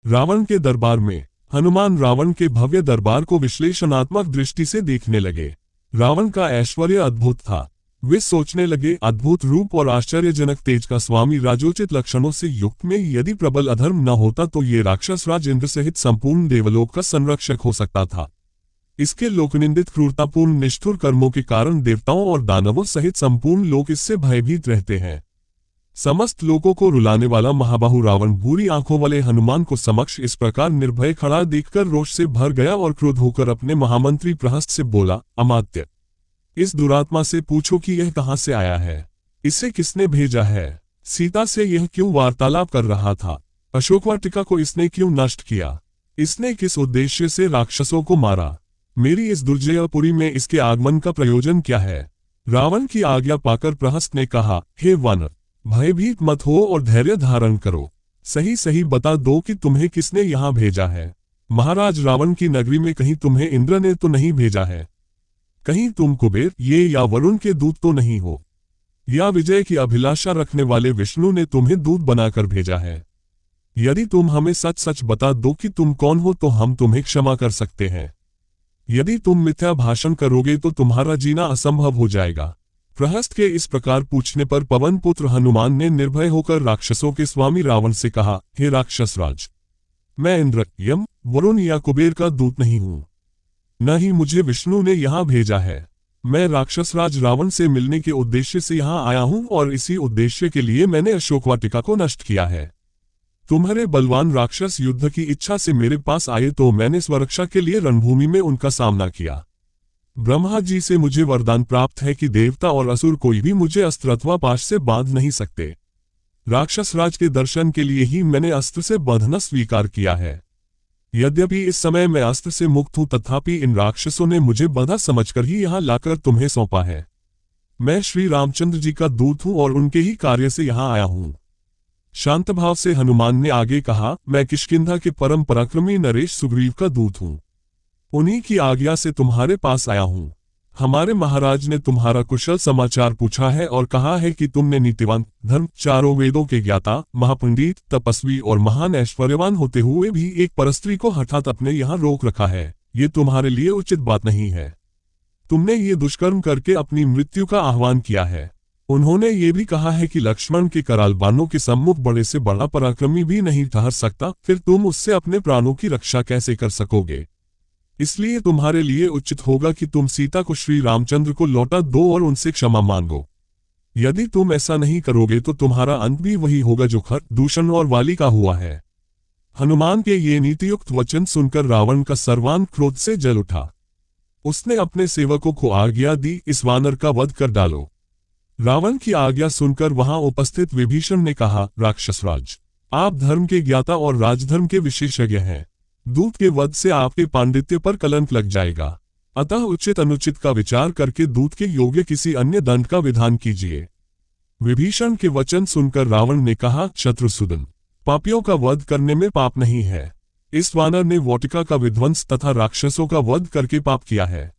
रावण के दरबार में हनुमान रावण के भव्य दरबार को विश्लेषणात्मक दृष्टि से देखने लगे। रावण का ऐश्वर्य अद्भुत था। वे सोचने लगे, अद्भुत रूप और आश्चर्यजनक तेज का स्वामी, राजोचित लक्षणों से युक्त में यदि प्रबल अधर्म न होता तो ये राक्षस राज इंद्र सहित संपूर्ण देवलोक का संरक्षक हो सकता था। इसके लोकनिंदित क्रूरतापूर्ण निष्ठुर कर्मों के कारण देवताओं और दानवों सहित संपूर्ण लोक इससे भयभीत रहते हैं। समस्त लोगों को रुलाने वाला महाबाहु रावण बुरी आंखों वाले हनुमान को समक्ष इस प्रकार निर्भय खड़ा देखकर रोष से भर गया और क्रोध होकर अपने महामंत्री प्रहस्त से बोला, अमात्य, इस दुरात्मा से पूछो कि यह कहां से आया है, इसे किसने भेजा है, सीता से यह क्यों वार्तालाप कर रहा था, अशोकवाटिका को इसने क्यों नष्ट किया, इसने किस उद्देश्य से राक्षसों को मारा, मेरी इस दुर्जयपुरी में इसके आगमन का प्रयोजन क्या है। रावण की आज्ञा पाकर प्रहस्त ने कहा, हे वानर, भयभीत मत हो और धैर्य धारण करो। सही सही बता दो कि तुम्हें किसने यहाँ भेजा है। महाराज, रावण की नगरी में कहीं तुम्हें इंद्र ने तो नहीं भेजा है, कहीं तुम कुबेर ये या वरुण के दूत तो नहीं हो, या विजय की अभिलाषा रखने वाले विष्णु ने तुम्हें दूत बनाकर भेजा है। यदि तुम हमें सच सच बता दो कि तुम कौन हो तो हम तुम्हें क्षमा कर सकते हैं। यदि तुम मिथ्या भाषण करोगे तो तुम्हारा जीना असंभव हो जाएगा। प्रहस्त के इस प्रकार पूछने पर पवन पुत्र हनुमान ने निर्भय होकर राक्षसों के स्वामी रावण से कहा, हे राक्षस राज, मैं इंद्र, यम, वरुण या कुबेर का दूत नहीं हूं, न ही मुझे विष्णु ने यहाँ भेजा है। मैं राक्षस राज रावण से मिलने के उद्देश्य से यहाँ आया हूं और इसी उद्देश्य के लिए मैंने अशोकवाटिका को नष्ट किया है। तुम्हारे बलवान राक्षस युद्ध की इच्छा से मेरे पास आए तो मैंने स्वरक्षा के लिए रणभूमि में उनका सामना किया। ब्रह्मा जी से मुझे वरदान प्राप्त है कि देवता और असुर कोई भी मुझे अस्त्र अथवा पाश से बांध नहीं सकते। राक्षस राज के दर्शन के लिए ही मैंने अस्त्र से बंधना स्वीकार किया है। यद्यपि इस समय मैं अस्त्र से मुक्त हूं, तथापि इन राक्षसों ने मुझे बंधा समझकर ही यहाँ लाकर तुम्हें सौंपा है। मैं श्री रामचंद्र जी का दूत हूं और उनके ही कार्य से यहाँ आया हूं। शांत भाव से हनुमान ने आगे कहा, मैं किष्किंधा के परम पराक्रमी नरेश सुग्रीव का दूत हूं, उन्हीं की आज्ञा से तुम्हारे पास आया हूं। हमारे महाराज ने तुम्हारा कुशल समाचार पूछा है और कहा है कि तुमने नीतिवान, धर्म, चारों वेदों के ज्ञाता, महापंडित, तपस्वी और महान ऐश्वर्यवान होते हुए भी एक परस्त्री को हठात अपने यहाँ रोक रखा है। ये तुम्हारे लिए उचित बात नहीं है। तुमने ये दुष्कर्म करके अपनी मृत्यु का आह्वान किया है। उन्होंने ये भी कहा है कि लक्ष्मण के कराल बाणों के सम्मुख बड़े से बड़ा पराक्रमी भी नहीं ठहर सकता, फिर तुम उससे अपने प्राणों की रक्षा कैसे कर सकोगे। इसलिए तुम्हारे लिए उचित होगा कि तुम सीता को श्री रामचंद्र को लौटा दो और उनसे क्षमा मांगो। यदि तुम ऐसा नहीं करोगे तो तुम्हारा अंत भी वही होगा जो खर, दूषण और वाली का हुआ है। हनुमान के ये नीतियुक्त वचन सुनकर रावण का सर्वांग क्रोध से जल उठा। उसने अपने सेवकों को आज्ञा दी, इस वानर का वध कर डालो। रावण की आज्ञा सुनकर वहां उपस्थित विभीषण ने कहा, राक्षसराज, आप धर्म के ज्ञाता और राजधर्म के विशेषज्ञ हैं। दूत के वध से आपके पांडित्य पर कलंक लग जाएगा, अतः उचित अनुचित का विचार करके दूत के योग्य किसी अन्य दंड का विधान कीजिए। विभीषण के वचन सुनकर रावण ने कहा, शत्रुसूदन, पापियों का वध करने में पाप नहीं है। इस वानर ने वाटिका का विध्वंस तथा राक्षसों का वध करके पाप किया है,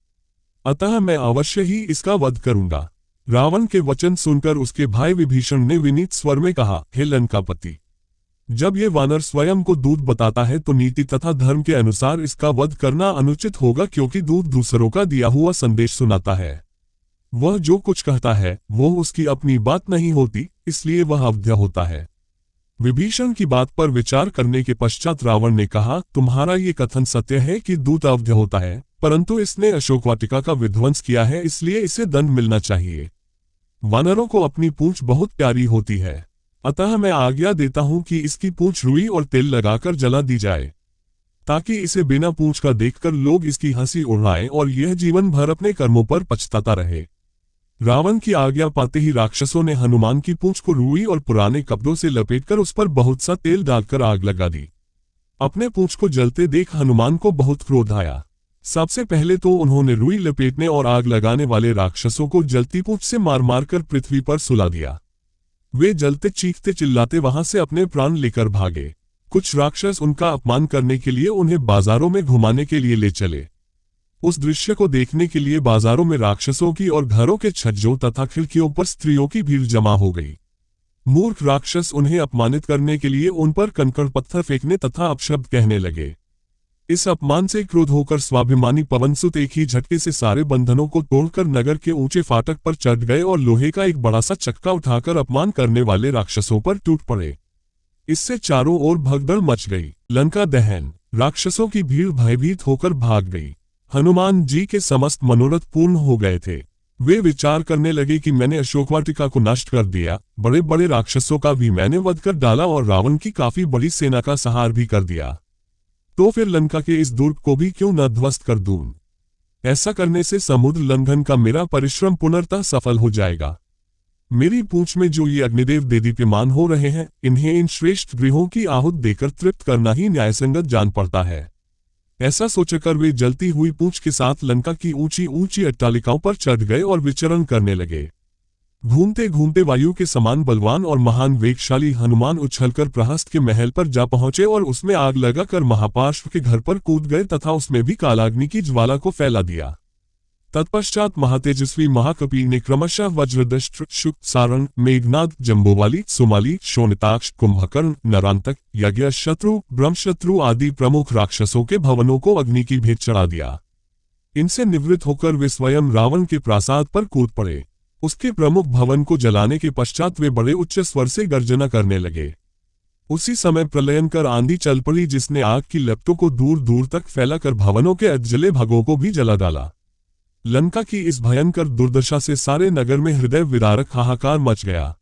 अतः मैं अवश्य ही इसका वध करूंगा। रावण के वचन सुनकर उसके भाई विभीषण ने विनीत स्वर में कहा, हे लंकापति, जब ये वानर स्वयं को दूत बताता है तो नीति तथा धर्म के अनुसार इसका वध करना अनुचित होगा, क्योंकि दूत दूसरों का दिया हुआ संदेश सुनाता है। वह जो कुछ कहता है वो उसकी अपनी बात नहीं होती, इसलिए वह अवध्य होता है। विभीषण की बात पर विचार करने के पश्चात रावण ने कहा, तुम्हारा ये कथन सत्य है कि दूत अवध्य होता है, परंतु इसने अशोकवाटिका का विध्वंस किया है, इसलिए इसे दंड मिलना चाहिए। वानरों को अपनी पूंछ बहुत प्यारी होती है, अतः मैं आज्ञा देता हूं कि इसकी पूंछ रुई और तेल लगाकर जला दी जाए, ताकि इसे बिना पूंछ का देखकर लोग इसकी हंसी उड़ाएं और यह जीवन भर अपने कर्मों पर पछताता रहे। रावण की आज्ञा पाते ही राक्षसों ने हनुमान की पूंछ को रुई और पुराने कपड़ों से लपेटकर उस पर बहुत सा तेल डालकर आग लगा दी। अपने पूंछ को जलते देख हनुमान को बहुत क्रोध आया। सबसे पहले तो उन्होंने रुई लपेटने और आग लगाने वाले राक्षसों को जलती पूंछ से मार मार कर पृथ्वी पर सुला दिया। वे जलते चीखते चिल्लाते वहां से अपने प्राण लेकर भागे। कुछ राक्षस उनका अपमान करने के लिए उन्हें बाजारों में घुमाने के लिए ले चले। उस दृश्य को देखने के लिए बाजारों में राक्षसों की और घरों के छज्जों तथा खिड़कियों पर स्त्रियों की भीड़ जमा हो गई। मूर्ख राक्षस उन्हें अपमानित करने के लिए उन पर कंकड़ पत्थर फेंकने तथा अपशब्द कहने लगे। इस अपमान से क्रोध होकर स्वाभिमानी पवनसुत एक ही झटके से सारे बंधनों को तोड़कर नगर के ऊंचे फाटक पर चढ़ गए और लोहे का एक बड़ा सा चक्का उठाकर अपमान करने वाले राक्षसों पर टूट पड़े। इससे चारों ओर भगदड़ मच गई। लंका दहन। राक्षसों की भीड़ भयभीत होकर भाग गई। हनुमान जी के समस्त मनोरथ पूर्ण हो गए थे। वे विचार करने लगे कि मैंने अशोकवाटिका को नष्ट कर दिया, बड़े बड़े राक्षसों का भी मैंने वध कर डाला और रावण की काफी बड़ी सेना का संहार भी कर दिया, तो फिर लंका के इस दुर्ग को भी क्यों न ध्वस्त कर दूं। ऐसा करने से समुद्र लंघन का मेरा परिश्रम पुनर्तः सफल हो जाएगा। मेरी पूंछ में जो ये अग्निदेव देदीप्यमान हो रहे हैं, इन्हें इन श्रेष्ठ गृहों की आहूत देकर तृप्त करना ही न्यायसंगत जान पड़ता है। ऐसा सोचकर वे जलती हुई पूंछ के साथ लंका की ऊंची ऊंची अट्टालिकाओं पर चढ़ गए और विचरण करने लगे। घूमते घूमते वायु के समान बलवान और महान वेगशाली हनुमान उछलकर प्रहस्त के महल पर जा पहुंचे और उसमें आग लगाकर महापार्श्व के घर पर कूद गए तथा उसमें भी कालाग्नि की ज्वाला को फैला दिया। तत्पश्चात महातेजस्वी महाकपि ने क्रमशः वज्रदष्ट्र, शुक, सारंग, मेघनाद, जम्बोवाली, सुमाली, शोणिताक्ष, कुंभकर्ण, नरांतक, यज्ञ शत्रु, ब्रह्मशत्रु आदि प्रमुख राक्षसों के भवनों को अग्नि की भेंट चढ़ा दिया। इनसे निवृत्त होकर वे स्वयं रावण के प्रासाद पर कूद पड़े। उसके प्रमुख भवन को जलाने के पश्चात वे बड़े उच्च स्वर से गर्जना करने लगे। उसी समय प्रलयंकर आंधी चल पड़ी, जिसने आग की लपटों को दूर दूर तक फैलाकर भवनों के अधजले भागों को भी जला डाला। लंका की इस भयंकर दुर्दशा से सारे नगर में हृदय विदारक हाहाकार मच गया।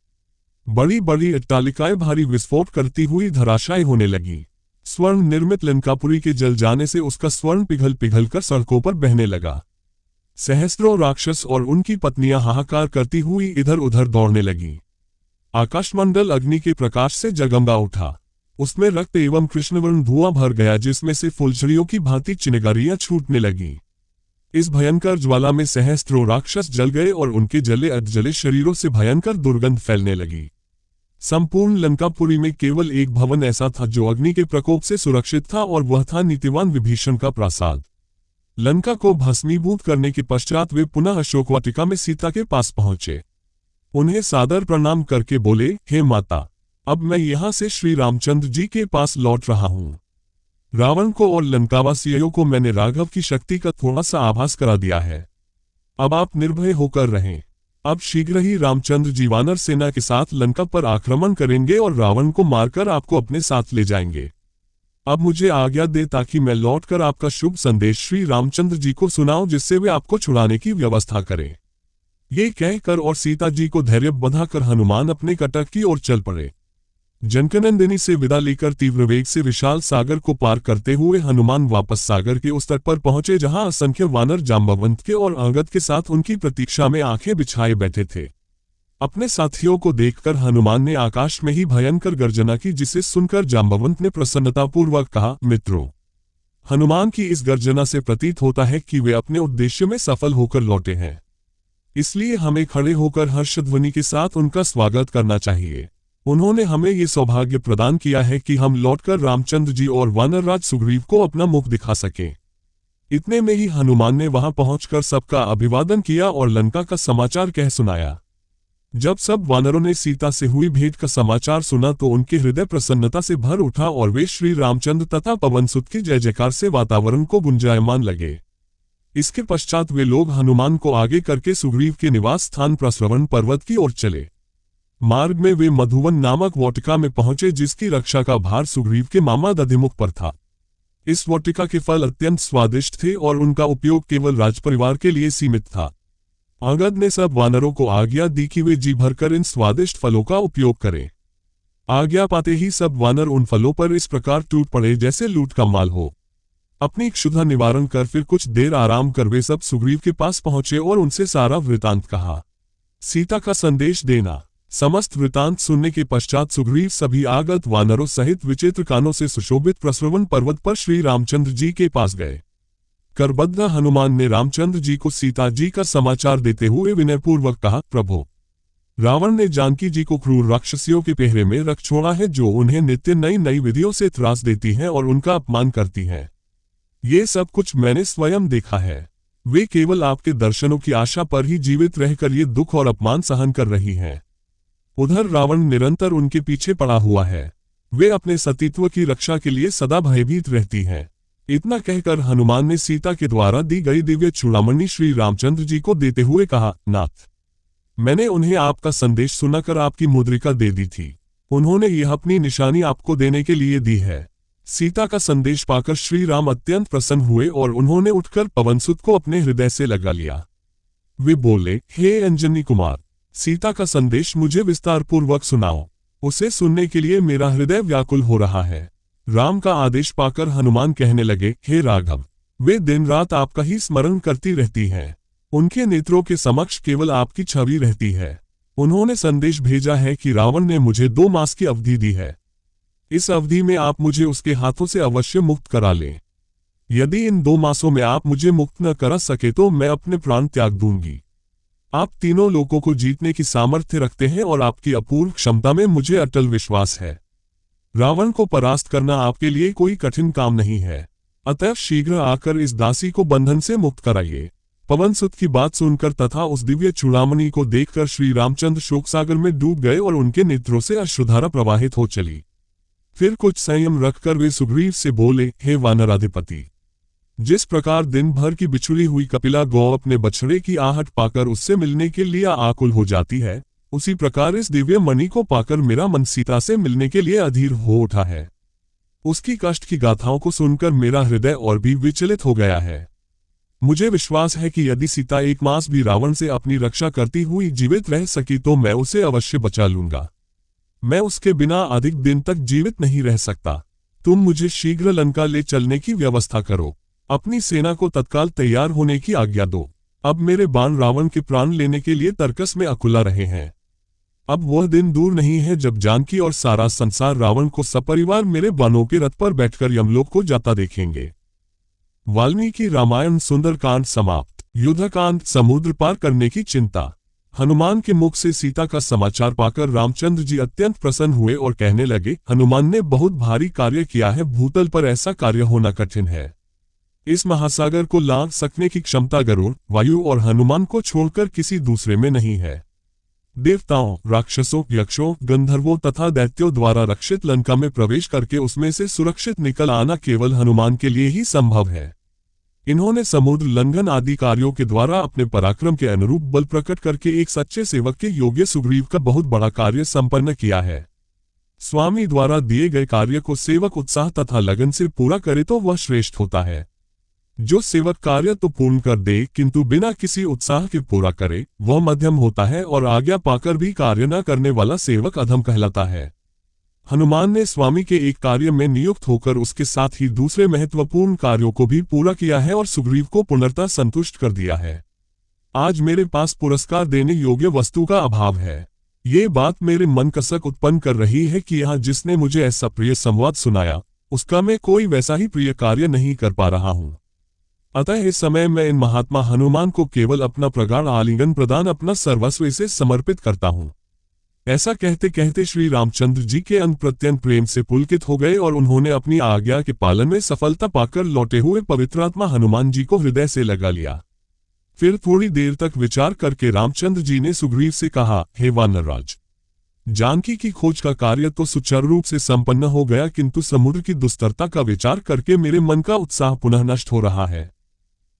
बड़ी बड़ी अट्टालिकाएं भारी विस्फोट करती हुई धराशायी होने लगी। स्वर्ण निर्मित लंकापुरी के जल जाने से उसका स्वर्ण पिघल पिघल कर सड़कों पर बहने लगा। सहस्त्रों राक्षस और उनकी पत्नियां हाहाकार करती हुई इधर उधर दौड़ने लगी। आकाशमंडल अग्नि के प्रकाश से जगमगा उठा। उसमें रक्त एवं कृष्णवर्ण धुआं भर गया, जिसमें से फुलझड़ियों की भांति चिंगारियां छूटने लगीं। इस भयंकर ज्वाला में सहस्त्रों राक्षस जल गए और उनके जले अधजले शरीरों से भयंकर दुर्गंध फैलने लगी। संपूर्ण लंकापुरी में केवल एक भवन ऐसा था जो अग्नि के प्रकोप से सुरक्षित था, और वह था नीतिवान विभीषण का प्रासाद। लंका को भस्मीभूत करने के पश्चात वे पुनः अशोकवाटिका में सीता के पास पहुंचे। उन्हें सादर प्रणाम करके बोले, हे माता, अब मैं यहाँ से श्री रामचंद्र जी के पास लौट रहा हूँ। रावण को और लंकावासियों को मैंने राघव की शक्ति का थोड़ा सा आभास करा दिया है। अब आप निर्भय होकर रहें। अब शीघ्र ही रामचंद्र जी वानर सेना के साथ लंका पर आक्रमण करेंगे और रावण को मारकर आपको अपने साथ ले जाएंगे। अब मुझे आज्ञा दे ताकि मैं लौटकर आपका शुभ संदेश श्री रामचंद्र जी को सुनाऊं, जिससे वे आपको छुड़ाने की व्यवस्था करें। ये कहकर और सीता जी को धैर्य बंधाकर हनुमान अपने कटक की ओर चल पड़े। जनकनंदिनी से विदा लेकर तीव्र वेग से विशाल सागर को पार करते हुए हनुमान वापस सागर के उस तट पर पहुंचे जहां असंख्य वानर जांबवंत के और अंगद के साथ उनकी प्रतीक्षा में आंखें बिछाए बैठे थे। अपने साथियों को देखकर हनुमान ने आकाश में ही भयंकर गर्जना की, जिसे सुनकर जांबवंत ने प्रसन्नतापूर्वक कहा, मित्रों, हनुमान की इस गर्जना से प्रतीत होता है कि वे अपने उद्देश्य में सफल होकर लौटे हैं। इसलिए हमें खड़े होकर हर्षध्वनि के साथ उनका स्वागत करना चाहिए। उन्होंने हमें ये सौभाग्य प्रदान किया है कि हम लौटकर रामचंद्र जी और वानरराज सुग्रीव को अपना मुख दिखा सकें। इतने में ही हनुमान ने वहां पहुंचकर सबका अभिवादन किया और लंका का समाचार कह सुनाया। जब सब वानरों ने सीता से हुई भेंट का समाचार सुना तो उनके हृदय प्रसन्नता से भर उठा और वे श्री रामचंद्र तथा पवनसुत की जय जयकार से वातावरण को गुंजायमान लगे। इसके पश्चात वे लोग हनुमान को आगे करके सुग्रीव के निवास स्थान प्रस्रवण पर्वत की ओर चले। मार्ग में वे मधुवन नामक वाटिका में पहुंचे, जिसकी रक्षा का भार सुग्रीव के मामा दधिमुख पर था। इस वाटिका के फल अत्यंत स्वादिष्ट थे और उनका उपयोग केवल राजपरिवार के लिए सीमित था। अंगद ने सब वानरों को आज्ञा दी कि वे जी भरकर इन स्वादिष्ट फलों का उपयोग करें। आज्ञा पाते ही सब वानर उन फलों पर इस प्रकार टूट पड़े जैसे लूट का माल हो। अपनी क्षुधा निवारण कर फिर कुछ देर आराम कर वे सब सुग्रीव के पास पहुंचे और उनसे सारा वृतांत कहा। सीता का संदेश देना। समस्त वृतांत सुनने के पश्चात सुग्रीव सभी आगत वानरों सहित विचित्र कानों से सुशोभित प्रस्रवण पर्वत पर श्री रामचंद्र जी के पास गए। करबद्ध हनुमान ने रामचंद्र जी को सीता जी का समाचार देते हुए विनयपूर्वक कहा, प्रभु, रावण ने जानकी जी को क्रूर राक्षसियों के पहरे में रख छोड़ा है, जो उन्हें नित्य नई नई विधियों से त्रास देती हैं और उनका अपमान करती हैं। ये सब कुछ मैंने स्वयं देखा है। वे केवल आपके दर्शनों की आशा पर ही जीवित रहकर ये दुख और अपमान सहन कर रही हैं। उधर रावण निरंतर उनके पीछे पड़ा हुआ है। वे अपने सतीत्व की रक्षा के लिए सदा भयभीत रहती हैं। इतना कहकर हनुमान ने सीता के द्वारा दी गई दिव्य चूड़ामणि श्री रामचंद्र जी को देते हुए कहा, नाथ, मैंने उन्हें आपका संदेश सुनाकर आपकी मुद्रिका दे दी थी। उन्होंने यह अपनी निशानी आपको देने के लिए दी है। सीता का संदेश पाकर श्री राम अत्यंत प्रसन्न हुए और उन्होंने उठकर पवनसुत को अपने हृदय से लगा लिया। वे बोले, हे अंजनी कुमार, सीता का संदेश मुझे विस्तार पूर्वक सुनाओ। उसे सुनने के लिए मेरा हृदय व्याकुल हो रहा है। राम का आदेश पाकर हनुमान कहने लगे, हे राघव, वे दिन रात आपका ही स्मरण करती रहती हैं। उनके नेत्रों के समक्ष केवल आपकी छवि रहती है। उन्होंने संदेश भेजा है कि रावण ने मुझे 2 मास की अवधि दी है। इस अवधि में आप मुझे उसके हाथों से अवश्य मुक्त करा लें। यदि इन 2 मासों में आप मुझे मुक्त न करा सके तो मैं अपने प्राण त्याग दूंगी। आप तीनों लोगों को जीतने की सामर्थ्य रखते हैं और आपकी अपूर्व क्षमता में मुझे अटल विश्वास है। रावण को परास्त करना आपके लिए कोई कठिन काम नहीं है। अतः शीघ्र आकर इस दासी को बंधन से मुक्त कराइए। पवनसुत की बात सुनकर तथा उस दिव्य चूड़ामणि को देखकर श्री रामचंद्र शोकसागर में डूब गए और उनके नेत्रों से अश्रुधारा प्रवाहित हो चली। फिर कुछ संयम रखकर वे सुग्रीव से बोले, हे वानराधिपति, जिस प्रकार दिन भर की बिछुड़ी हुई कपिला गौ अपने बछड़े की आहट पाकर उससे मिलने के लिए आकुल हो जाती है, उसी प्रकार इस दिव्य मणि को पाकर मेरा मन सीता से मिलने के लिए अधीर हो उठा है। उसकी कष्ट की गाथाओं को सुनकर मेरा हृदय और भी विचलित हो गया है। मुझे विश्वास है कि यदि सीता 1 मास भी रावण से अपनी रक्षा करती हुई जीवित रह सकी तो मैं उसे अवश्य बचा लूंगा। मैं उसके बिना अधिक दिन तक जीवित नहीं रह सकता। तुम मुझे शीघ्र लंका ले चलने की व्यवस्था करो। अपनी सेना को तत्काल तैयार होने की आज्ञा दो। अब मेरे बाण रावण के प्राण लेने के लिए तर्कस में अकुला रहे हैं। अब वह दिन दूर नहीं है जब जानकी और सारा संसार रावण को सपरिवार मेरे बाणों के रथ पर बैठकर यमलोक को जाता देखेंगे। वाल्मीकि रामायण सुंदरकांड समाप्त। युद्धकांड समुद्र पार करने की चिंता। हनुमान के मुख से सीता का समाचार पाकर रामचंद्र जी अत्यंत प्रसन्न हुए और कहने लगे, हनुमान ने बहुत भारी कार्य किया है। भूतल पर ऐसा कार्य होना कठिन है। इस महासागर को लांघ सकने की क्षमता गरुड़, वायु और हनुमान को छोड़कर किसी दूसरे में नहीं है। देवताओं, राक्षसों, यक्षों, गंधर्वों तथा दैत्यों द्वारा रक्षित लंका में प्रवेश करके उसमें से सुरक्षित निकल आना केवल हनुमान के लिए ही संभव है। इन्होंने समुद्र लंघन आदि कार्यों के द्वारा अपने पराक्रम के अनुरूप बल प्रकट करके एक सच्चे सेवक के योग्य सुग्रीव का बहुत बड़ा कार्य संपन्न किया है। स्वामी द्वारा दिए गए कार्य को सेवक उत्साह तथा लगन से पूरा करे तो वह श्रेष्ठ होता है। जो सेवक कार्य तो पूर्ण कर दे किंतु बिना किसी उत्साह के पूरा करे वह मध्यम होता है और आज्ञा पाकर भी कार्य न करने वाला सेवक अधम कहलाता है। हनुमान ने स्वामी के एक कार्य में नियुक्त होकर उसके साथ ही दूसरे महत्वपूर्ण कार्यों को भी पूरा किया है और सुग्रीव को पूर्णतः संतुष्ट कर दिया है। आज मेरे पास पुरस्कार देने योग्य वस्तु का अभाव है। ये बात मेरे मन कसक उत्पन्न कर रही है कि यहाँ जिसने मुझे ऐसा प्रिय संवाद सुनाया उसका मैं कोई वैसा ही प्रिय कार्य नहीं कर पा रहा हूँ। अतः इस समय मैं इन महात्मा हनुमान को केवल अपना प्रगाढ़ आलिंगन प्रदान अपना सर्वस्व इसे समर्पित करता हूँ। ऐसा कहते कहते श्री रामचंद्र जी के अंग प्रत्यंत प्रेम से पुलकित हो गए और उन्होंने अपनी आज्ञा के पालन में सफलता पाकर लौटे हुए पवित्रात्मा हनुमान जी को हृदय से लगा लिया। फिर थोड़ी देर तक विचार करके रामचंद्र जी ने सुग्रीव से कहा, हे वानरराज, जानकी की खोज का कार्य तो सुचारू रूप से संपन्न हो गया किंतु समुद्र की दुस्तरता का विचार करके मेरे मन का उत्साह पुनः नष्ट हो रहा है।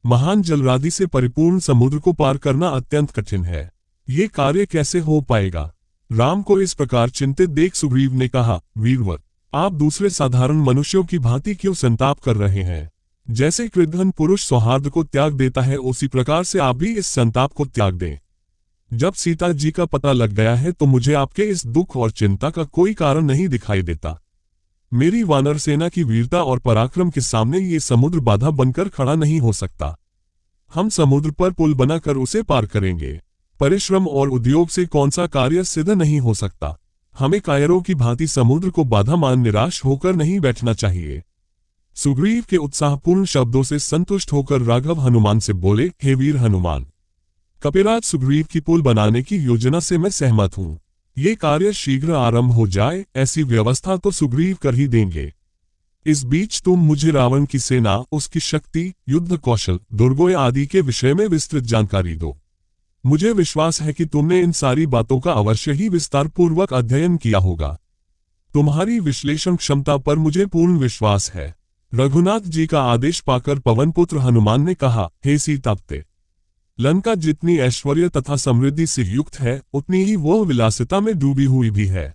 महान जलराशि से परिपूर्ण समुद्र को पार करना अत्यंत कठिन है। ये कार्य कैसे हो पाएगा? राम को इस प्रकार चिंतित देख सुग्रीव ने कहा, वीरवर, आप दूसरे साधारण मनुष्यों की भांति क्यों संताप कर रहे हैं? जैसे कृतघ्न पुरुष सौहार्द को त्याग देता है उसी प्रकार से आप भी इस संताप को त्याग दें। जब सीता जी का पता लग गया है तो मुझे आपके इस दुख और चिंता का कोई कारण नहीं दिखाई देता। मेरी वानर सेना की वीरता और पराक्रम के सामने ये समुद्र बाधा बनकर खड़ा नहीं हो सकता। हम समुद्र पर पुल बनाकर उसे पार करेंगे। परिश्रम और उद्योग से कौन सा कार्य सिद्ध नहीं हो सकता। हमें कायरों की भांति समुद्र को बाधा मान निराश होकर नहीं बैठना चाहिए। सुग्रीव के उत्साहपूर्ण शब्दों से संतुष्ट होकर राघव हनुमान से बोले, हे वीर हनुमान, कपिराज सुग्रीव की पुल बनाने की योजना से मैं सहमत हूँ। ये कार्य शीघ्र आरंभ हो जाए ऐसी व्यवस्था तो सुग्रीव कर ही देंगे। इस बीच तुम मुझे रावण की सेना, उसकी शक्ति, युद्ध कौशल, दुर्गों आदि के विषय में विस्तृत जानकारी दो। मुझे विश्वास है कि तुमने इन सारी बातों का अवश्य ही विस्तारपूर्वक अध्ययन किया होगा। तुम्हारी विश्लेषण क्षमता पर मुझे पूर्ण विश्वास है। रघुनाथ जी का आदेश पाकर पवनपुत्र हनुमान ने कहा, हे सीतापते, लंका जितनी ऐश्वर्य तथा समृद्धि से युक्त है, उतनी ही वह विलासिता में डूबी हुई भी है।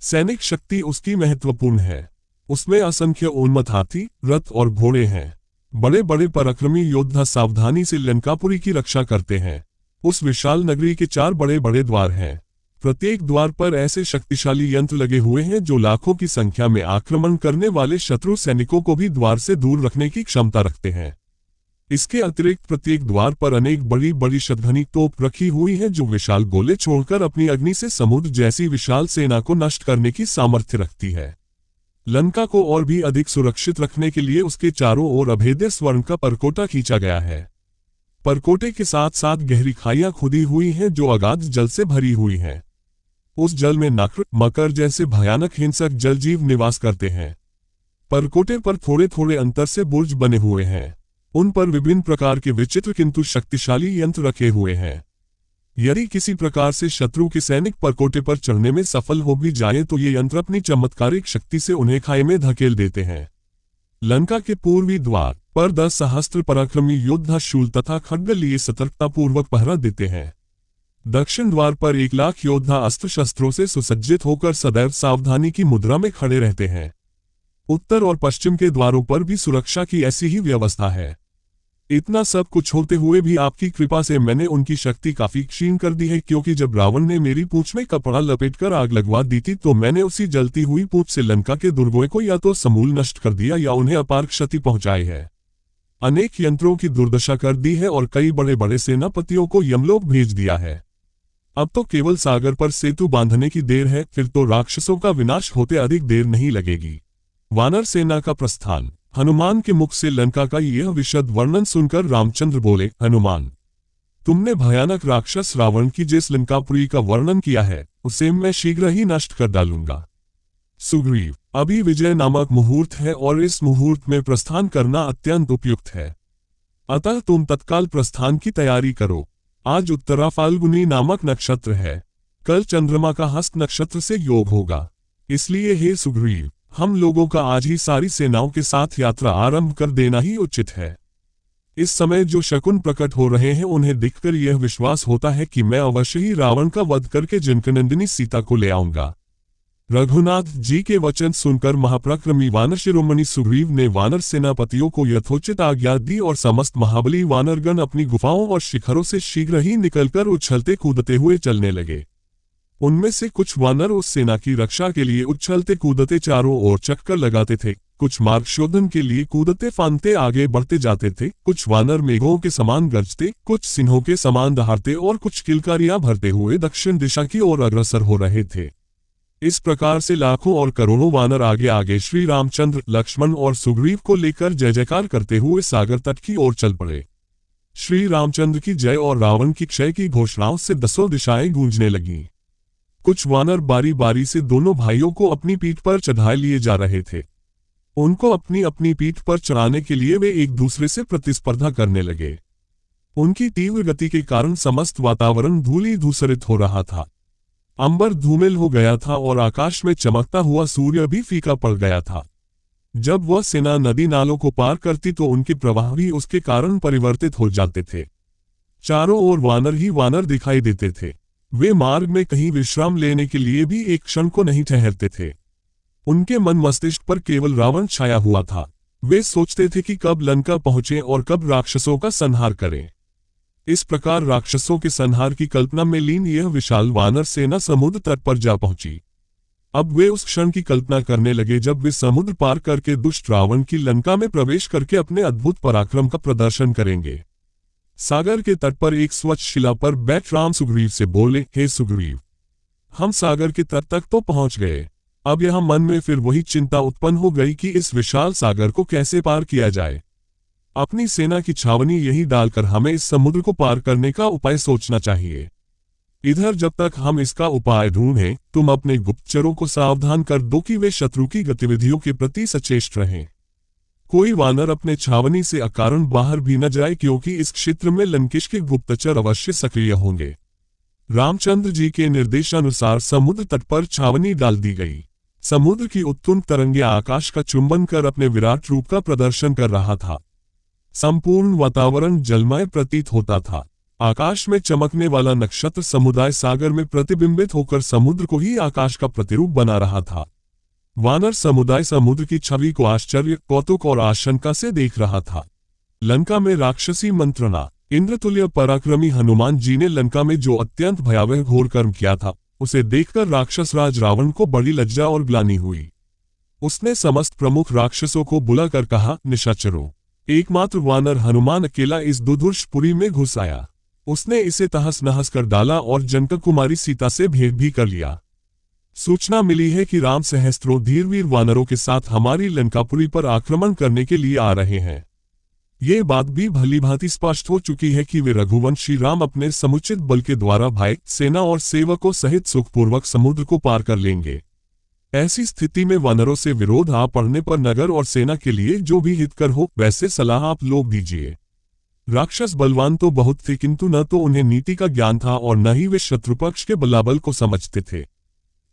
सैनिक शक्ति उसकी महत्वपूर्ण है। उसमें असंख्य उन्मत्त हाथी, रथ और घोड़े हैं। बड़े बड़े पराक्रमी योद्धा सावधानी से लंकापुरी की रक्षा करते हैं। उस विशाल नगरी के 4 बड़े बड़े द्वार हैं। प्रत्येक द्वार पर ऐसे शक्तिशाली यंत्र लगे हुए हैं जो लाखों की संख्या में आक्रमण करने वाले शत्रु सैनिकों को भी द्वार से दूर रखने की क्षमता रखते हैं। इसके अतिरिक्त प्रत्येक द्वार पर अनेक बड़ी बड़ी शतघनी तोप रखी हुई है जो विशाल गोले छोड़कर अपनी अग्नि से समुद्र जैसी विशाल सेना को नष्ट करने की सामर्थ्य रखती है। लंका को और भी अधिक सुरक्षित रखने के लिए उसके चारों ओर अभेद्य स्वर्ण का परकोटा खींचा गया है। परकोटे के साथ साथ गहरी खाइयां खुदी हुई हैं जो अगाध जल से भरी हुई हैं। उस जल में नक्र, मकर जैसे भयानक हिंसक जलजीव निवास करते हैं। परकोटे पर थोड़े थोड़े अंतर से बुर्ज बने हुए हैं। उन पर विभिन्न प्रकार के विचित्र किंतु शक्तिशाली यंत्र रखे हुए हैं। यदि किसी प्रकार से शत्रु के सैनिक परकोटे पर चढ़ने में सफल हो भी जाए तो ये यंत्र अपनी चमत्कारिक शक्ति से उन्हें खाई में धकेल देते हैं। लंका के पूर्वी द्वार पर 10 सहस्त्र पराक्रमी योद्धा शूल तथा खड्ग लिए सतर्कतापूर्वक पहरा देते हैं। दक्षिण द्वार पर 1 लाख योद्धा अस्त्र शस्त्रों से सुसज्जित होकर सदैव सावधानी की मुद्रा में खड़े रहते हैं। उत्तर और पश्चिम के द्वारों पर भी सुरक्षा की ऐसी ही व्यवस्था है। इतना सब कुछ होते हुए भी आपकी कृपा से मैंने उनकी शक्ति काफी क्षीण कर दी है, क्योंकि जब रावण ने मेरी पूंछ में कपड़ा लपेटकर आग लगवा दी थी तो मैंने उसी जलती हुई पूंछ से लंका के दुर्गों को या तो समूल नष्ट कर दिया या उन्हें अपार क्षति पहुंचाई है। अनेक यंत्रों की दुर्दशा कर दी है और कई बड़े बड़े सेनापतियों को यमलोक भेज दिया है। अब तो केवल सागर पर सेतु बांधने की देर है, फिर तो राक्षसों का विनाश होते अधिक देर नहीं लगेगी। वानर सेना का प्रस्थान। हनुमान के मुख से लंका का यह विशद वर्णन सुनकर रामचंद्र बोले, हनुमान, तुमने भयानक राक्षस रावण की जिस लंकापुरी का वर्णन किया है उसे मैं शीघ्र ही नष्ट कर डालूंगा। सुग्रीव, अभी विजय नामक मुहूर्त है और इस मुहूर्त में प्रस्थान करना अत्यंत उपयुक्त है। अतः तुम तत्काल प्रस्थान की तैयारी करो। आज उत्तरा फाल्गुनी नामक नक्षत्र है। कल चंद्रमा का हस्त नक्षत्र से योग होगा। इसलिए हे सुग्रीव, हम लोगों का आज ही सारी सेनाओं के साथ यात्रा आरंभ कर देना ही उचित है। इस समय जो शकुन प्रकट हो रहे हैं उन्हें देखकर यह विश्वास होता है कि मैं अवश्य ही रावण का वध करके जनकनंदिनी सीता को ले आऊंगा। रघुनाथ जी के वचन सुनकर महापराक्रमी वानर शिरोमणि सुग्रीव ने वानर सेनापतियों को यथोचित आज्ञा दी और समस्त महाबली वानरगण अपनी गुफाओं और शिखरों से शीघ्र ही निकलकर उछलते कूदते हुए चलने लगे। उनमें से कुछ वानर उस सेना की रक्षा के लिए उछलते कूदते चारों ओर चक्कर लगाते थे, कुछ मार्ग शोधन के लिए कूदते फांदते आगे बढ़ते जाते थे, कुछ वानर मेघों के समान गरजते, कुछ सिंहों के समान दहाड़ते और कुछ किलकारियां भरते हुए दक्षिण दिशा की ओर अग्रसर हो रहे थे। इस प्रकार से लाखों और करोड़ों वानर आगे आगे श्री रामचंद्र, लक्ष्मण और सुग्रीव को लेकर जय जयकार करते हुए सागर तट की ओर चल पड़े। श्री रामचंद्र की जय और रावण की क्षय की घोषणाओं से 10 दिशाएं गूंजने लगीं। कुछ वानर बारी बारी से दोनों भाइयों को अपनी पीठ पर चढ़ाए लिए जा रहे थे। उनको अपनी अपनी पीठ पर चढ़ाने के लिए वे एक दूसरे से प्रतिस्पर्धा करने लगे। उनकी तीव्र गति के कारण समस्त वातावरण धूली धूसरित हो रहा था। अंबर धूमिल हो गया था और आकाश में चमकता हुआ सूर्य भी फीका पड़ गया था। जब वह सेना नदी नालों को पार करती तो उनके प्रवाह भी उसके कारण परिवर्तित हो जाते थे। चारों ओर वानर ही वानर दिखाई देते थे। वे मार्ग में कहीं विश्राम लेने के लिए भी एक क्षण को नहीं ठहरते थे। उनके मन मस्तिष्क पर केवल रावण छाया हुआ था। वे सोचते थे कि कब लंका पहुंचे और कब राक्षसों का संहार करें। इस प्रकार राक्षसों के संहार की कल्पना में लीन यह विशाल वानर सेना समुद्र तट पर जा पहुंची। अब वे उस क्षण की कल्पना करने लगे जब वे समुद्र पार करके दुष्ट रावण की लंका में प्रवेश करके अपने अद्भुत पराक्रम का प्रदर्शन करेंगे। सागर के तट पर एक स्वच्छ शिला पर बैठ राम सुग्रीव से बोले, हे सुग्रीव, हम सागर के तट तक तो पहुंच गए। अब यहां मन में फिर वही चिंता उत्पन्न हो गई कि इस विशाल सागर को कैसे पार किया जाए। अपनी सेना की छावनी यही डालकर हमें इस समुद्र को पार करने का उपाय सोचना चाहिए। इधर जब तक हम इसका उपाय ढूंढें, तुम अपने गुप्तचरों को सावधान कर दो कि वे शत्रु की गतिविधियों के प्रति सचेष्ट रहें। कोई वानर अपने छावनी से अकारण बाहर भी न जाए, क्योंकि इस क्षेत्र में लंकेश के गुप्तचर अवश्य सक्रिय होंगे। रामचंद्र जी के निर्देशानुसार समुद्र तट पर छावनी डाल दी गई। समुद्र की उत्तुंग तरंगें आकाश का चुंबन कर अपने विराट रूप का प्रदर्शन कर रहा था। संपूर्ण वातावरण जलमय प्रतीत होता था। आकाश में चमकने वाला नक्षत्र समुदाय सागर में प्रतिबिंबित होकर समुद्र को ही आकाश का प्रतिरूप बना रहा था। वानर समुदाय समुद्र की छवि को आश्चर्य, कौतुक और आशंका से देख रहा था। लंका में राक्षसी मंत्रणा। इंद्रतुल्य पराक्रमी हनुमान जी ने लंका में जो अत्यंत भयावह घोर कर्म किया था, उसे देखकर राक्षस राज रावण को बड़ी लज्जा और ग्लानि हुई। उसने समस्त प्रमुख राक्षसों को बुलाकर कहा, निशाचरों, एकमात्र वानर हनुमान अकेला इस दुर्धर्षपुरी में घुस आया। उसने इसे तहस नहस कर डाला और जनक कुमारी सीता से भेंट भी कर लिया। सूचना मिली है कि राम सहस्त्रों धीरवीर वानरों के साथ हमारी लंकापुरी पर आक्रमण करने के लिए आ रहे हैं। ये बात भी भलीभांति स्पष्ट हो चुकी है कि वे रघुवंशी राम अपने समुचित बल के द्वारा भाई, सेना और सेवकों सहित सुखपूर्वक समुद्र को पार कर लेंगे। ऐसी स्थिति में वानरों से विरोध आ पड़ने पर नगर और सेना के लिए जो भी हितकर हो, वैसे सलाह आप लोग दीजिए। राक्षस बलवान तो बहुत थे, किंतु न तो उन्हें नीति का ज्ञान था और न ही वे शत्रुपक्ष के बलाबल को समझते थे।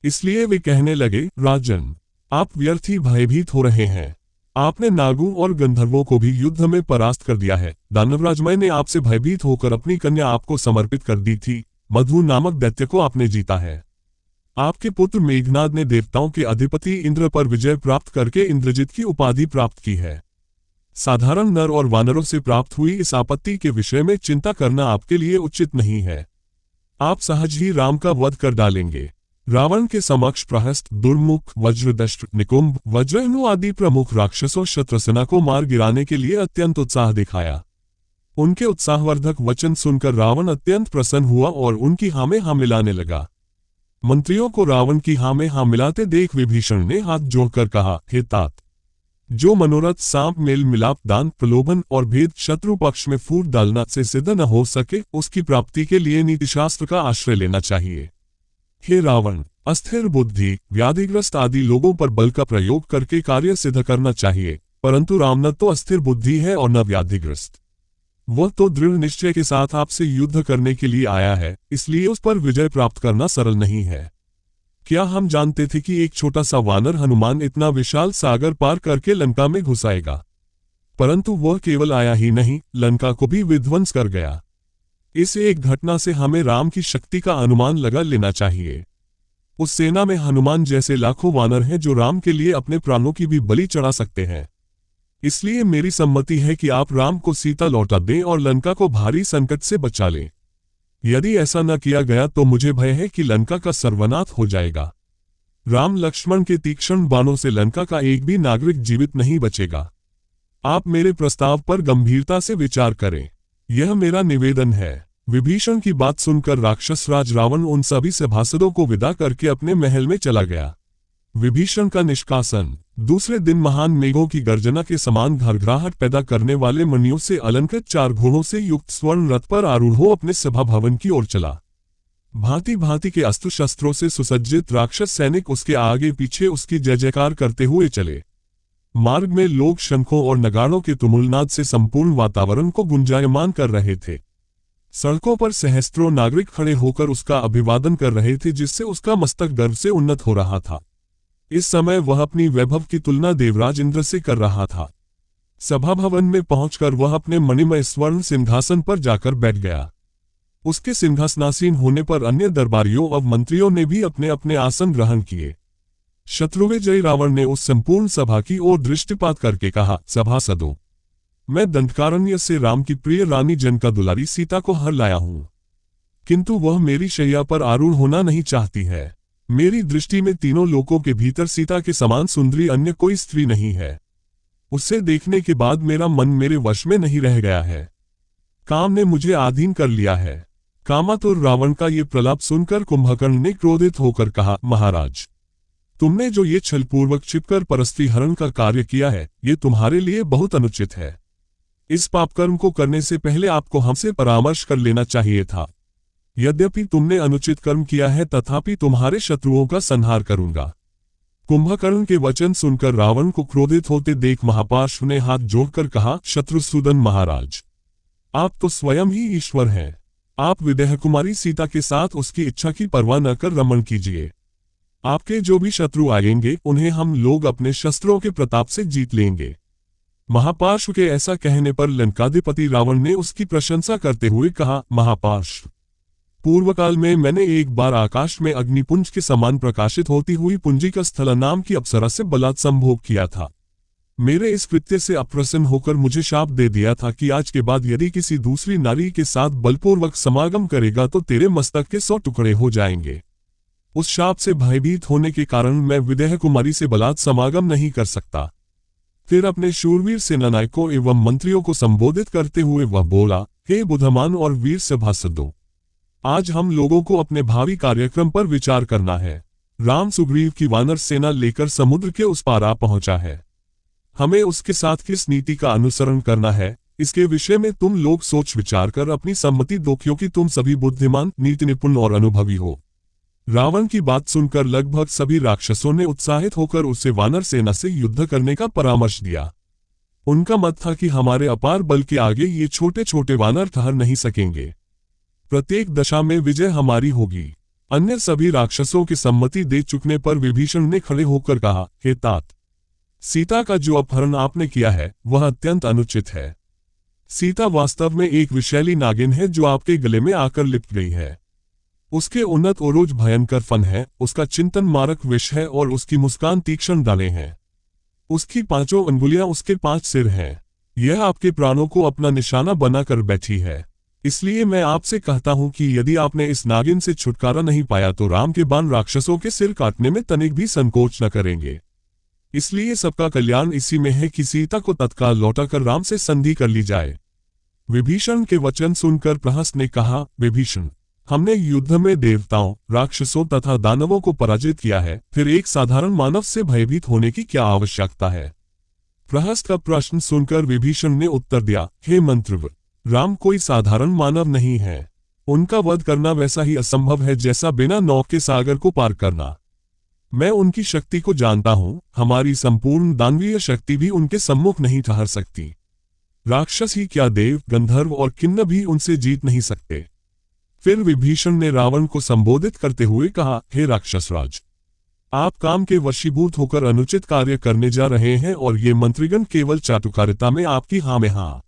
इसलिए वे कहने लगे, राजन, आप व्यर्थ ही भयभीत हो रहे हैं। आपने नागों और गंधर्वों को भी युद्ध में परास्त कर दिया है। दानवराज मैंने आपसे भयभीत होकर अपनी कन्या आपको समर्पित कर दी थी। मधु नामक दैत्य को आपने जीता है। आपके पुत्र मेघनाद ने देवताओं के अधिपति इंद्र पर विजय प्राप्त करके इंद्रजित की उपाधि प्राप्त की है। साधारण नर और वानरों से प्राप्त हुई इस आपत्ति के विषय में चिंता करना आपके लिए उचित नहीं है। आप सहज ही राम का वध कर डालेंगे। रावण के समक्ष प्रहस्त, दुर्मुख, वज्रदष्ट, निकुंभ, वज्रहनु आदि प्रमुख राक्षसों शत्रसेना को मार गिराने के लिए अत्यंत उत्साह दिखाया। उनके उत्साहवर्धक वचन सुनकर रावण अत्यंत प्रसन्न हुआ और उनकी हाँ में हाँ मिलाने लगा। मंत्रियों को रावण की हाँ में हाँ मिलाते देख विभीषण ने हाथ जोड़कर कहा, हे तात, जो मनोरथ सांप, मेल मिलाप, दान, प्रलोभन और भेद शत्रु पक्ष में फूट डालना से सिद्ध न हो सके, उसकी प्राप्ति के लिए नीतिशास्त्र का आश्रय लेना चाहिए। हे रावण, अस्थिर बुद्धि, व्याधिग्रस्त आदि लोगों पर बल का प्रयोग करके कार्य सिद्ध करना चाहिए, परंतु राम न तो अस्थिर बुद्धि है और न व्याधिग्रस्त। वह तो दृढ़ निश्चय के साथ आपसे युद्ध करने के लिए आया है, इसलिए उस पर विजय प्राप्त करना सरल नहीं है। क्या हम जानते थे कि एक छोटा सा वानर हनुमान इतना विशाल सागर पार करके लंका में घुस आएगा? परंतु वह केवल आया ही नहीं, लंका को भी विध्वंस कर गया। इस एक घटना से हमें राम की शक्ति का अनुमान लगा लेना चाहिए। उस सेना में हनुमान जैसे लाखों वानर हैं जो राम के लिए अपने प्राणों की भी बलि चढ़ा सकते हैं। इसलिए मेरी सम्मति है कि आप राम को सीता लौटा दें और लंका को भारी संकट से बचा लें। यदि ऐसा न किया गया तो मुझे भय है कि लंका का सर्वनाश हो जाएगा। राम लक्ष्मण के तीक्ष्ण बाणों से लंका का एक भी नागरिक जीवित नहीं बचेगा। आप मेरे प्रस्ताव पर गंभीरता से विचार करें, यह मेरा निवेदन है। विभीषण की बात सुनकर राक्षस राज रावण उन सभी सभासदों को विदा करके अपने महल में चला गया। विभीषण का निष्कासन। दूसरे दिन महान मेघों की गर्जना के समान घरघराहट पैदा करने वाले मणियों से अलंकृत 4 घोड़ों से युक्त स्वर्ण रथ पर आरूढ़ हो अपने सभा भवन की ओर चला। भांति भांति के अस्त्र शस्त्रों से सुसज्जित राक्षस सैनिक उसके आगे पीछे उसकी जय जयकार करते हुए चले। मार्ग में लोग शंखों और नगाड़ों के तुमुलनाद से संपूर्ण वातावरण को गुंजायमान कर रहे थे। सड़कों पर सहस्त्रों नागरिक खड़े होकर उसका अभिवादन कर रहे थे, जिससे उसका मस्तक गर्व से उन्नत हो रहा था। इस समय वह अपनी वैभव की तुलना देवराज इंद्र से कर रहा था। सभा भवन में पहुंचकर वह अपने मणिमय स्वर्ण सिंहासन पर जाकर बैठ गया। उसके सिंहासनासीन होने पर अन्य दरबारियों और मंत्रियों ने भी अपने अपने आसन ग्रहण किए। शत्रुविजयी रावण ने उस संपूर्ण सभा की ओर दृष्टिपात करके कहा, सभासदों, मैं दंडकारण्य से राम की प्रिय रानी जनका दुलारी सीता को हर लाया हूं, किंतु वह मेरी शैया पर आरूढ़ होना नहीं चाहती है। मेरी दृष्टि में तीनों लोकों के भीतर सीता के समान सुंदरी अन्य कोई स्त्री नहीं है। उसे देखने के बाद मेरा मन मेरे वश में नहीं रह गया है। काम ने मुझे अधीन कर लिया है। कामातुर रावण का ये प्रलाप सुनकर कुंभकर्ण ने क्रोधित होकर कहा, महाराज, तुमने जो ये छलपूर्वक छिपकर परस्त्री हरण का कार्य किया है, ये तुम्हारे लिए बहुत अनुचित है। इस पापकर्म को करने से पहले आपको हमसे परामर्श कर लेना चाहिए था। यद्यपि तुमने अनुचित कर्म किया है, तथापि तुम्हारे शत्रुओं का संहार करूंगा। कुंभकर्ण के वचन सुनकर रावण को क्रोधित होते देख महापार्श्व ने हाथ जोड़कर कहा, शत्रुसूदन महाराज, आप तो स्वयं ही ईश्वर हैं। आप विदेह कुमारी सीता के साथ उसकी इच्छा की परवाह न कर रमण कीजिए। आपके जो भी शत्रु आएंगे उन्हें हम लोग अपने शस्त्रों के प्रताप से जीत लेंगे। महापार्श्व के ऐसा कहने पर लंकाधिपति रावण ने उसकी प्रशंसा करते हुए कहा, महापार्श्व, पूर्वकाल में मैंने एक बार आकाश में अग्निपुंज के समान प्रकाशित होती हुई पुंजिका स्थला नाम की अप्सरा से बलात् संभोग किया था। मेरे इस कृत्य से अप्रसन्न होकर मुझे शाप दे दिया था कि आज के बाद यदि किसी दूसरी नारी के साथ बलपूर्वक समागम करेगा तो तेरे मस्तक के 100 टुकड़े हो जाएंगे। उस शाप से भयभीत होने के कारण मैं विदेह कुमारी से बलात् समागम नहीं कर सकता। फिर अपने शूरवीर सेनानायकों एवं मंत्रियों को संबोधित करते हुए वह बोला, हे बुद्धिमान और वीर सभासदों, आज हम लोगों को अपने भावी कार्यक्रम पर विचार करना है। राम सुग्रीव की वानर सेना लेकर समुद्र के उस पार आ पहुंचा है। हमें उसके साथ किस नीति का अनुसरण करना है, इसके विषय में तुम लोग सोच विचार कर अपनी सम्मति दो, क्योंकि तुम सभी बुद्धिमान, नीति निपुण और अनुभवी हो। रावण की बात सुनकर लगभग सभी राक्षसों ने उत्साहित होकर उसे वानर सेना से युद्ध करने का परामर्श दिया। उनका मत था कि हमारे अपार बल के आगे ये छोटे छोटे वानर ठहर नहीं सकेंगे। प्रत्येक दशा में विजय हमारी होगी। अन्य सभी राक्षसों की सम्मति दे चुकने पर विभीषण ने खड़े होकर कहा, हे तात, सीता का जो अपहरण आपने किया है वह अत्यंत अनुचित है। सीता वास्तव में एक विषैली नागिन है जो आपके गले में आकर लिपट गई है। उसके उन्नत ओरोज भयंकर फन है, उसका चिंतन मारक विष है और उसकी मुस्कान तीक्ष्ण डाले हैं। उसकी 5 अंगुलियां उसके 5 सिर हैं। यह आपके प्राणों को अपना निशाना बनाकर बैठी है। इसलिए मैं आपसे कहता हूं कि यदि आपने इस नागिन से छुटकारा नहीं पाया तो राम के बाण राक्षसों के सिर काटने में तनिक भी संकोच न करेंगे। इसलिए सबका कल्याण इसी में है कि सीता को तत्काल लौटाकर राम से संधि कर ली जाए। विभीषण के वचन सुनकर प्रहस्त ने कहा, विभीषण, हमने युद्ध में देवताओं, राक्षसों तथा दानवों को पराजित किया है, फिर एक साधारण मानव से भयभीत होने की क्या आवश्यकता है। प्रहस्त का प्रश्न सुनकर विभीषण ने उत्तर दिया, हे मंत्रव, राम कोई साधारण मानव नहीं है। उनका वध करना वैसा ही असंभव है जैसा बिना नौ के सागर को पार करना। मैं उनकी शक्ति को जानता हूं, हमारी संपूर्ण दानवीय शक्ति भी उनके सम्मुख नहीं ठहर सकती। राक्षस ही क्या, देव, गंधर्व और किन्नर भी उनसे जीत नहीं सकते। फिर विभीषण ने रावण को संबोधित करते हुए कहा, हे राक्षसराज, आप काम के वशीभूत होकर अनुचित कार्य करने जा रहे हैं और ये मंत्रीगण केवल चाटुकारिता में आपकी हाँ में हाँ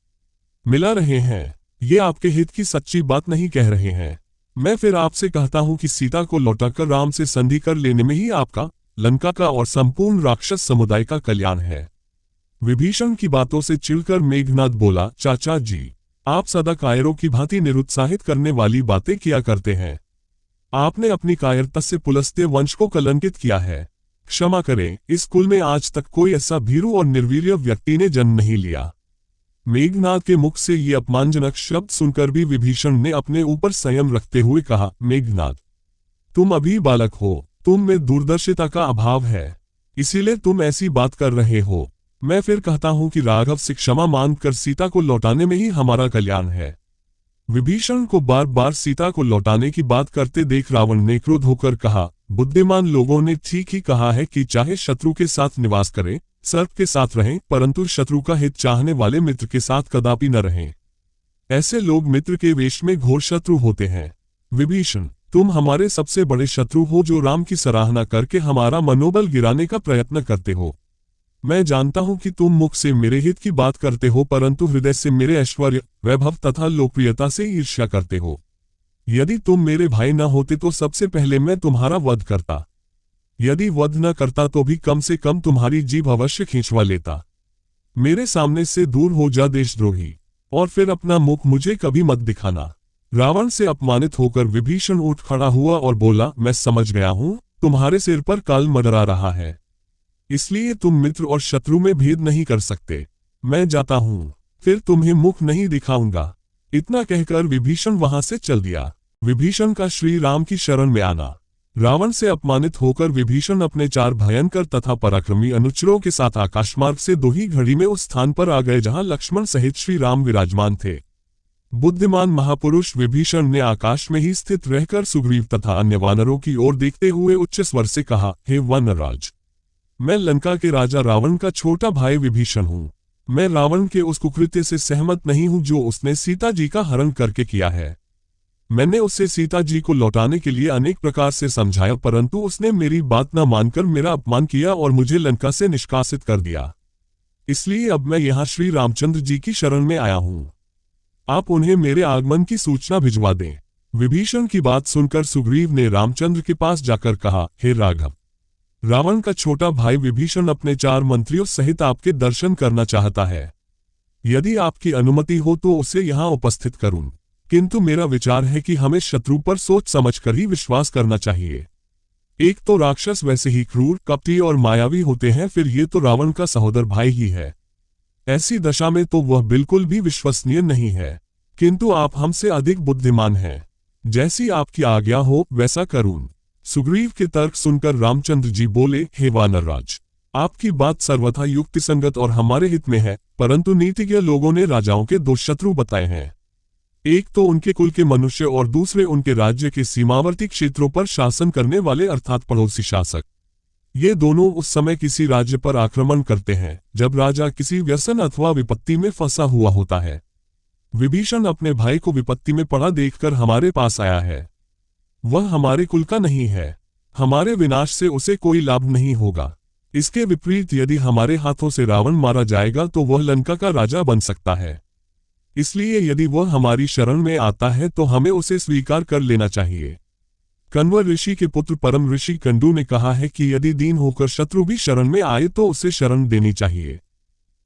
मिला रहे हैं। ये आपके हित की सच्ची बात नहीं कह रहे हैं। मैं फिर आपसे कहता हूं कि सीता को लौटाकर राम से संधि कर लेने में ही आपका, लंका का और संपूर्ण राक्षस समुदाय का कल्याण है। विभीषण की बातों से चिढ़कर मेघनाद बोला, चाचा जी, आप सदा कायरों की भांति निरुत्साहित करने वाली बातें किया करते हैं। आपने अपनी कायरता से पुलस्त्य वंश को कलंकित किया है। क्षमा करें, इस कुल में आज तक कोई ऐसा भीरू और निर्वीर्य व्यक्ति ने जन्म नहीं लिया। मेघनाद के मुख से ये अपमानजनक शब्द सुनकर भी विभीषण ने अपने ऊपर संयम रखते हुए कहा, मेघनाद, तुम अभी बालक हो, तुम में दूरदर्शिता का अभाव है, इसीलिए तुम ऐसी बात कर रहे हो। मैं फिर कहता हूं कि राघव से क्षमा मांगकर सीता को लौटाने में ही हमारा कल्याण है। विभीषण को बार बार सीता को लौटाने की बात करते देख रावण ने क्रोध होकर कहा, बुद्धिमान लोगों ने ठीक ही कहा है कि चाहे शत्रु के साथ निवास करें, सर्प के साथ रहें, परंतु शत्रु का हित चाहने वाले मित्र के साथ कदापि न रहें। ऐसे लोग मित्र के वेश में घोर शत्रु होते हैं। विभीषण, तुम हमारे सबसे बड़े शत्रु हो जो राम की सराहना करके हमारा मनोबल गिराने का प्रयत्न करते हो। मैं जानता हूं कि तुम मुख से मेरे हित की बात करते हो, परंतु हृदय से मेरे ऐश्वर्य, वैभव तथा लोकप्रियता से ईर्ष्या करते हो। यदि तुम मेरे भाई न होते तो सबसे पहले मैं तुम्हारा वध करता। यदि वध न करता तो भी कम से कम तुम्हारी जीभ अवश्य खींचवा लेता। मेरे सामने से दूर हो जा देशद्रोही, और फिर अपना मुख मुझे कभी मत दिखाना। रावण से अपमानित होकर विभीषण उठ खड़ा हुआ और बोला, मैं समझ गया हूं, तुम्हारे सिर पर काल मंडरा रहा है, इसलिए तुम मित्र और शत्रु में भेद नहीं कर सकते। मैं जाता हूं, फिर तुम्हें मुख नहीं दिखाऊंगा। इतना कहकर विभीषण वहां से चल दिया। विभीषण का श्री राम की शरण में आना। रावण से अपमानित होकर विभीषण अपने 4 भयंकर तथा पराक्रमी अनुचरों के साथ आकाशमार्ग से 2 ही घड़ी में उस स्थान पर आ गए जहां लक्ष्मण सहित श्री राम विराजमान थे। बुद्धिमान महापुरुष विभीषण ने आकाश में ही स्थित रहकर सुग्रीव तथा अन्य वानरों की ओर देखते हुए उच्च स्वर से कहा, हे वानरराज, मैं लंका के राजा रावण का छोटा भाई विभीषण हूँ। मैं रावण के उस कुकृत्य से सहमत नहीं हूँ जो उसने सीता जी का हरण करके किया है। मैंने उसे सीता जी को लौटाने के लिए अनेक प्रकार से समझाया, परंतु उसने मेरी बात न मानकर मेरा अपमान किया और मुझे लंका से निष्कासित कर दिया। इसलिए अब मैं यहाँ श्री रामचंद्र जी की शरण में आया हूँ। आप उन्हें मेरे आगमन की सूचना भिजवा दें। विभीषण की बात सुनकर सुग्रीव ने रामचंद्र के पास जाकर कहा, हे राघव, रावण का छोटा भाई विभीषण अपने 4 मंत्रियों सहित आपके दर्शन करना चाहता है। यदि आपकी अनुमति हो तो उसे यहाँ उपस्थित करूं, किंतु मेरा विचार है कि हमें शत्रु पर सोच समझकर ही विश्वास करना चाहिए। एक तो राक्षस वैसे ही क्रूर, कपटी और मायावी होते हैं, फिर ये तो रावण का सहोदर भाई ही है। ऐसी दशा में तो वह बिल्कुल भी विश्वसनीय नहीं है। किंतु आप हमसे अधिक बुद्धिमान हैं। जैसी आपकी आज्ञा हो वैसा करूं। सुग्रीव के तर्क सुनकर रामचंद्र जी बोले, हे वानरराज, आपकी बात सर्वथा युक्तिसंगत और हमारे हित में है, परंतु नीतिज्ञ लोगों ने राजाओं के 2 शत्रु बताए हैं। एक तो उनके कुल के मनुष्य और दूसरे उनके राज्य के सीमावर्ती क्षेत्रों पर शासन करने वाले अर्थात पड़ोसी शासक। ये दोनों उस समय किसी राज्य पर आक्रमण करते हैं जब राजा किसी व्यसन अथवा विपत्ति में फंसा हुआ होता है। विभीषण अपने भाई को विपत्ति में पड़ा देखकर हमारे पास आया है। वह हमारे कुल का नहीं है। हमारे विनाश से उसे कोई लाभ नहीं होगा। इसके विपरीत यदि हमारे हाथों से रावण मारा जाएगा तो वह लंका का राजा बन सकता है। इसलिए यदि वह हमारी शरण में आता है तो हमें उसे स्वीकार कर लेना चाहिए। कण्व ऋषि के पुत्र परम ऋषि कंडू ने कहा है कि यदि दीन होकर शत्रु भी शरण में आए तो उसे शरण देनी चाहिए।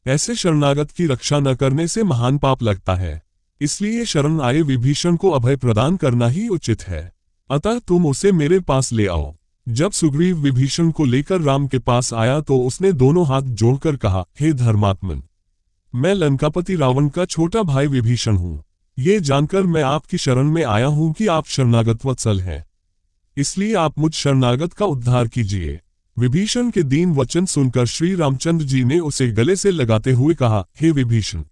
ऐसे शरणागत की रक्षा न करने से महान पाप लगता है। इसलिए शरण आए विभीषण को अभय प्रदान करना ही उचित है। अतः तुम उसे मेरे पास ले आओ। जब सुग्रीव विभीषण को लेकर राम के पास आया तो उसने दोनों हाथ जोड़कर कहा, हे धर्मात्मन, मैं लंकापति रावण का छोटा भाई विभीषण हूँ। ये जानकर मैं आपकी शरण में आया हूँ कि आप शरणागत वत्सल हैं। इसलिए आप मुझ शरणागत का उद्धार कीजिए। विभीषण के दीन वचन सुनकर श्री रामचंद्र जी ने उसे गले से लगाते हुए कहा, हे विभीषण,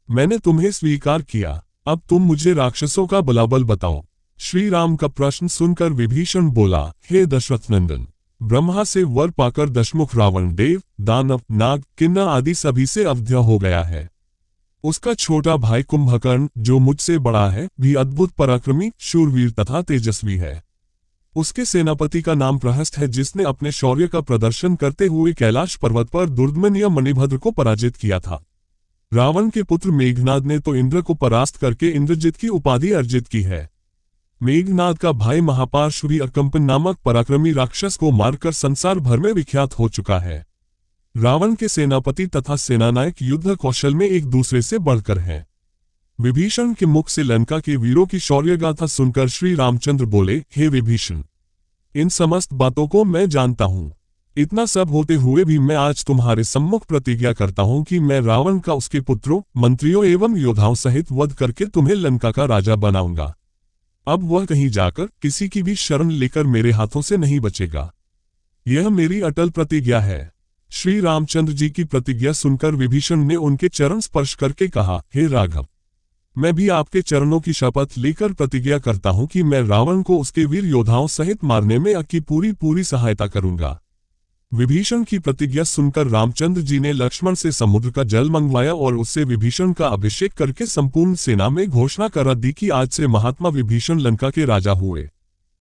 मैंने तुम्हें स्वीकार किया, अब तुम मुझे राक्षसों का बलाबल बताओ। श्री राम का प्रश्न सुनकर विभीषण बोला, हे दशरथ नंदन, ब्रह्मा से वर पाकर दशमुख रावण देव, दानव, नाग, किन्नर आदि सभी से अवध्य हो गया है। उसका छोटा भाई कुंभकर्ण जो मुझसे बड़ा है भी अद्भुत पराक्रमी, शूरवीर तथा तेजस्वी है। उसके सेनापति का नाम प्रहस्त है जिसने अपने शौर्य का प्रदर्शन करते हुए कैलाश पर्वत पर दुर्दमनीय मणिभद्र को पराजित किया था। रावण के पुत्र मेघनाद ने तो इंद्र को परास्त करके इंद्रजित की उपाधि अर्जित की है। मेघनाद का भाई महापार्श्वी अकंपन नामक पराक्रमी राक्षस को मारकर संसार भर में विख्यात हो चुका है। रावण के सेनापति तथा सेनानायक युद्ध कौशल में एक दूसरे से बढ़कर हैं। विभीषण के मुख से लंका के वीरों की शौर्य गाथा सुनकर श्री रामचंद्र बोले, हे विभीषण, इन समस्त बातों को मैं जानता हूँ। इतना सब होते हुए भी मैं आज तुम्हारे सम्मुख प्रतिज्ञा करता हूँ कि मैं रावण का उसके पुत्रों, मंत्रियों एवं योद्धाओं सहित वध करके तुम्हें लंका का राजा बनाऊंगा। अब वह कहीं जाकर किसी की भी शरण लेकर मेरे हाथों से नहीं बचेगा। यह मेरी अटल प्रतिज्ञा है। श्री रामचंद्र जी की प्रतिज्ञा सुनकर विभीषण ने उनके चरण स्पर्श करके कहा, हे राघव, मैं भी आपके चरणों की शपथ लेकर प्रतिज्ञा करता हूं कि मैं रावण को उसके वीर योद्धाओं सहित मारने में आपकी पूरी सहायता करूंगा। विभीषण की प्रतिज्ञा सुनकर रामचंद्र जी ने लक्ष्मण से समुद्र का जल मंगवाया और उससे विभीषण का अभिषेक करके संपूर्ण सेना में घोषणा करा दी कि आज से महात्मा विभीषण लंका के राजा हुए।